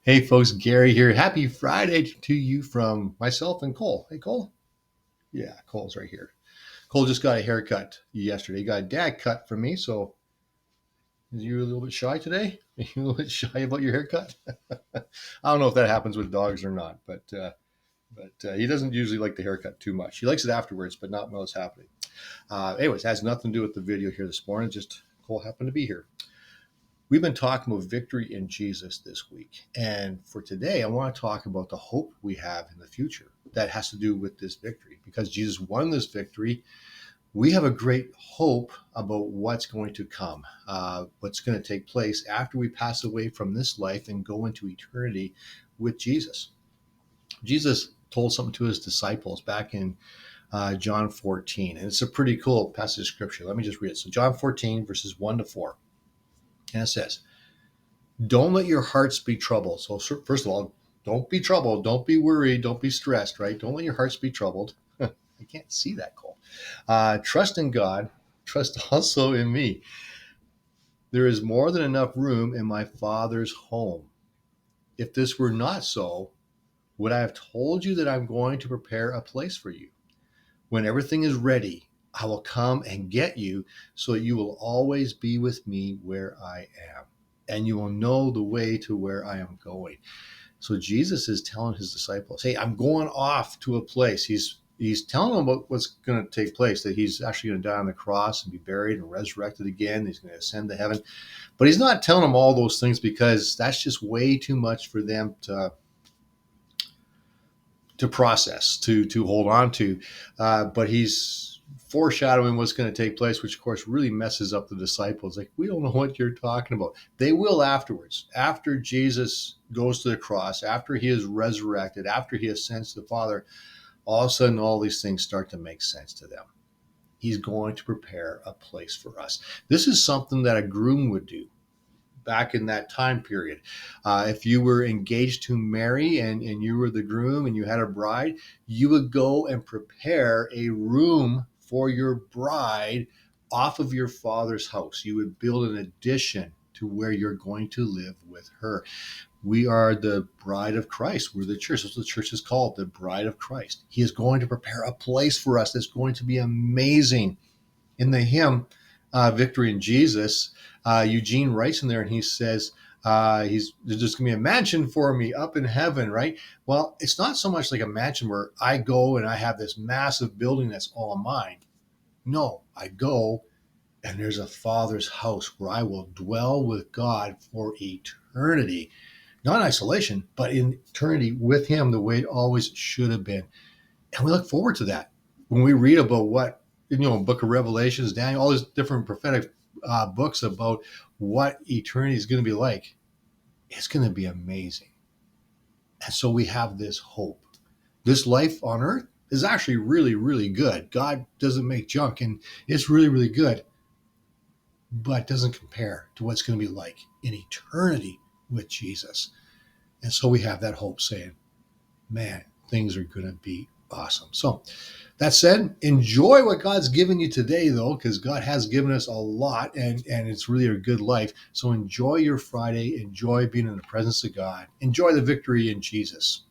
Hey folks, Gary here. Happy Friday to you from myself and Cole. Hey Cole? Yeah, Cole's right here. Cole just got a haircut yesterday. He got a dad cut from me, so is you a little bit shy today? Are you a little bit shy about your haircut? I don't know if that happens with dogs or not, but he doesn't usually like the haircut too much. He likes it afterwards, but not when it's happening. Anyways, has nothing to do with the video here this morning. Just Cole happened to be here. We've been talking about victory in Jesus this week. And for today, I want to talk about the hope we have in the future that has to do with this victory. Because Jesus won this victory, we have a great hope about what's going to come, what's going to take place after we pass away from this life and go into eternity with Jesus. Jesus told something to his disciples back in John 14, and it's a pretty cool passage of scripture. Let me just read it. So, John 14, verses 1 to 4. And it says, don't let your hearts be troubled. So first of all, don't be troubled. Don't be worried. Don't be stressed, right? Don't let your hearts be troubled. I can't see that, Cole. Trust in God. Trust also in me. There is more than enough room in my Father's home. If this were not so, would I have told you that I'm going to prepare a place for you? When everything is ready, I will come and get you so that you will always be with me where I am, and you will know the way to where I am going. So Jesus is telling his disciples, hey, I'm going off to a place. He's telling them about what's going to take place, that he's actually going to die on the cross and be buried and resurrected again. He's going to ascend to heaven. But he's not telling them all those things because that's just way too much for them to process, to hold on to. But he's foreshadowing what's going to take place, which of course really messes up the disciples. Like, we don't know what you're talking about. They will afterwards. After Jesus goes to the cross, after he is resurrected, after he ascends to the Father, all of a sudden all these things start to make sense to them. He's going to prepare a place for us. This is something that a groom would do back in that time period. If you were engaged to marry and you were the groom and you had a bride, you would go and prepare a room for your bride off of your father's house. You would build an addition to where you're going to live with her. We are the bride of Christ. We're the church. That's what the church is called, the bride of Christ. He is going to prepare a place for us that's going to be amazing. In the hymn, Victory in Jesus, Eugene writes in there and he says, there's just going to be a mansion for me up in heaven, right? Well, it's not so much like a mansion where I go and I have this massive building that's all mine. No, I go and there's a Father's house where I will dwell with God for eternity. Not in isolation, but in eternity with him the way it always should have been. And we look forward to that. When we read about what, Book of Revelations, Daniel, all these different prophetic books about what eternity is going to be like, it's going to be amazing. And so we have this hope. This life on earth is actually really, really good. God doesn't make junk, and it's really, really good, but doesn't compare to what's going to be like in eternity with Jesus. And so we have that hope saying, man, things are going to be awesome. So that said, enjoy what God's given you today, though, because God has given us a lot, and it's really a good life. So enjoy your Friday. Enjoy being in the presence of God. Enjoy the victory in Jesus.